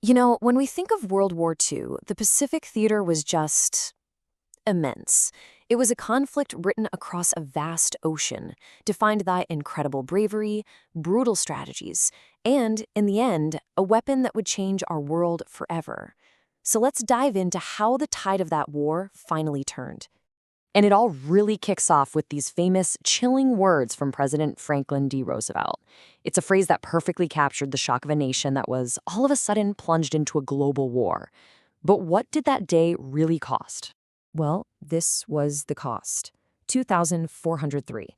When we think of World War II, the Pacific Theater was just immense. It was a conflict written across a vast ocean, defined by incredible bravery, brutal strategies, and, in the end, a weapon that would change our world forever. So let's dive into how the tide of that war finally turned. And it all really kicks off with these famous, chilling words from President Franklin D. Roosevelt. It's a phrase that perfectly captured the shock of a nation that was all of a sudden plunged into a global war. But what did that day really cost? Well, this was the cost: 2,403.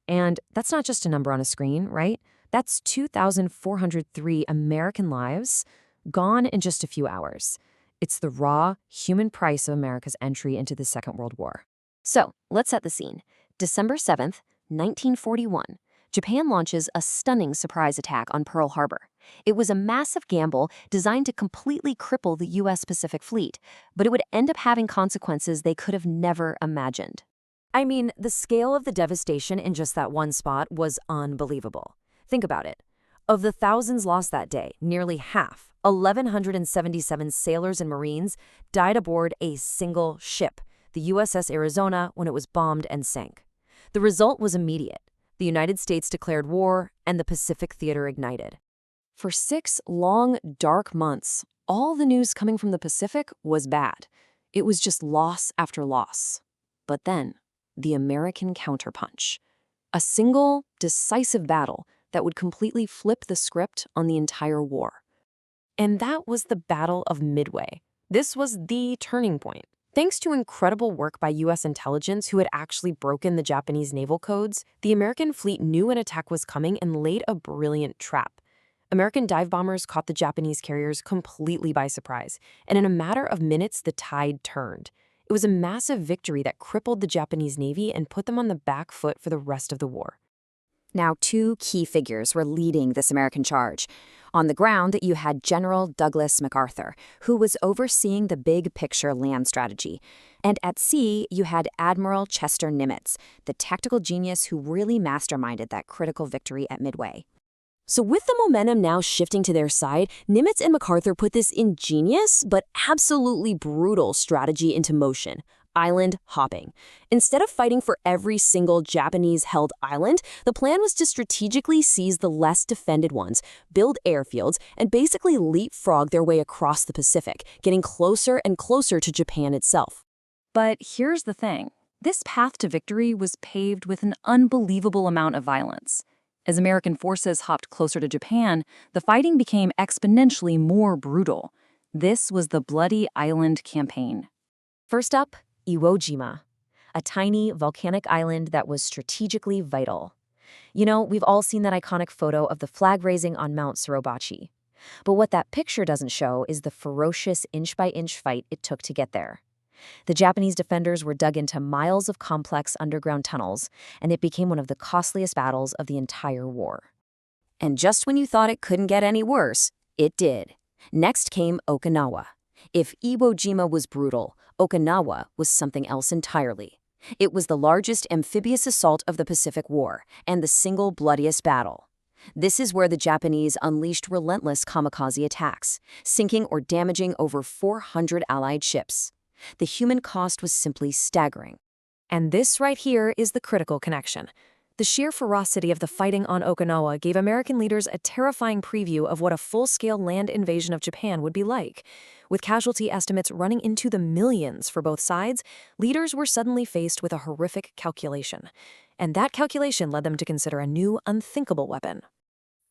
And that's not just a number on a screen, right? That's 2,403 American lives gone in just a few hours. It's the raw, human price of America's entry into the Second World War. So, let's set the scene. December 7th, 1941, Japan launches a stunning surprise attack on Pearl Harbor. It was a massive gamble designed to completely cripple the U.S. Pacific Fleet, but it would end up having consequences they could have never imagined. I mean, the scale of the devastation in just that one spot was unbelievable. Think about it. Of the thousands lost that day, nearly half, 1,177 sailors and Marines, died aboard a single ship, the USS Arizona, when it was bombed and sank. The result was immediate. The United States declared war, and the Pacific Theater ignited. For 6 long, dark months, all the news coming from the Pacific was bad. It was just loss after loss. But then, the American counterpunch. A single, decisive battle that would completely flip the script on the entire war. And that was the Battle of Midway. This was the turning point. Thanks to incredible work by U.S. intelligence who had actually broken the Japanese naval codes, the American fleet knew an attack was coming and laid a brilliant trap. American dive bombers caught the Japanese carriers completely by surprise, and in a matter of minutes, the tide turned. It was a massive victory that crippled the Japanese Navy and put them on the back foot for the rest of the war. Now, 2 key figures were leading this American charge. On the ground, you had General Douglas MacArthur, who was overseeing the big-picture land strategy. And at sea, you had Admiral Chester Nimitz, the tactical genius who really masterminded that critical victory at Midway. So with the momentum now shifting to their side, Nimitz and MacArthur put this ingenious but absolutely brutal strategy into motion: island hopping. Instead of fighting for every single Japanese-held island, the plan was to strategically seize the less defended ones, build airfields, and basically leapfrog their way across the Pacific, getting closer and closer to Japan itself. But here's the thing. This path to victory was paved with an unbelievable amount of violence. As American forces hopped closer to Japan, the fighting became exponentially more brutal. This was the Bloody Island Campaign. First up, Iwo Jima, a tiny volcanic island that was strategically vital. We've all seen that iconic photo of the flag raising on Mount Suribachi. But what that picture doesn't show is the ferocious inch-by-inch fight it took to get there. The Japanese defenders were dug into miles of complex underground tunnels, and it became one of the costliest battles of the entire war. And just when you thought it couldn't get any worse, it did. Next came Okinawa. If Iwo Jima was brutal, Okinawa was something else entirely. It was the largest amphibious assault of the Pacific War, and the single bloodiest battle. This is where the Japanese unleashed relentless kamikaze attacks, sinking or damaging over 400 Allied ships. The human cost was simply staggering. And this right here is the critical connection. The sheer ferocity of the fighting on Okinawa gave American leaders a terrifying preview of what a full-scale land invasion of Japan would be like. With casualty estimates running into the millions for both sides, leaders were suddenly faced with a horrific calculation. And that calculation led them to consider a new, unthinkable weapon.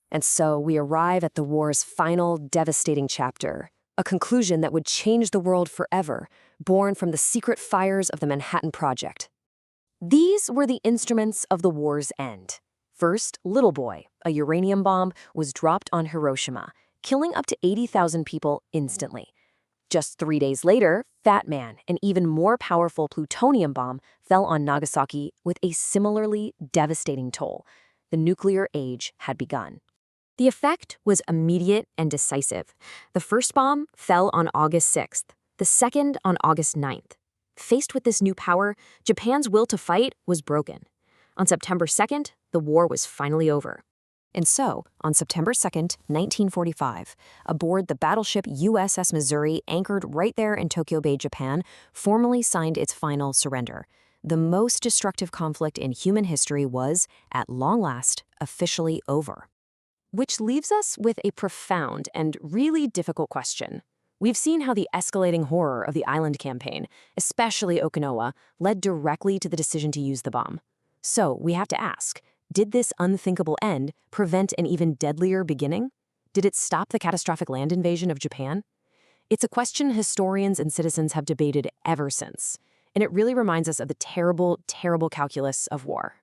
And so we arrive at the war's final, devastating chapter, a conclusion that would change the world forever, born from the secret fires of the Manhattan Project. These were the instruments of the war's end. First, Little Boy, a uranium bomb, was dropped on Hiroshima, killing up to 80,000 people instantly. Just 3 days later, Fat Man, an even more powerful plutonium bomb, fell on Nagasaki with a similarly devastating toll. The nuclear age had begun. The effect was immediate and decisive. The first bomb fell on August 6th, the second on August 9th. Faced with this new power, Japan's will to fight was broken. On September 2nd, the war was finally over. And so, on September 2nd, 1945, aboard the battleship USS Missouri, anchored right there in Tokyo Bay, Japan, formally signed its final surrender. The most destructive conflict in human history was, at long last, officially over. Which leaves us with a profound and really difficult question. We've seen how the escalating horror of the island campaign, especially Okinawa, led directly to the decision to use the bomb. So, we have to ask, did this unthinkable end prevent an even deadlier beginning? Did it stop the catastrophic land invasion of Japan? It's a question historians and citizens have debated ever since, and it really reminds us of the terrible, terrible calculus of war.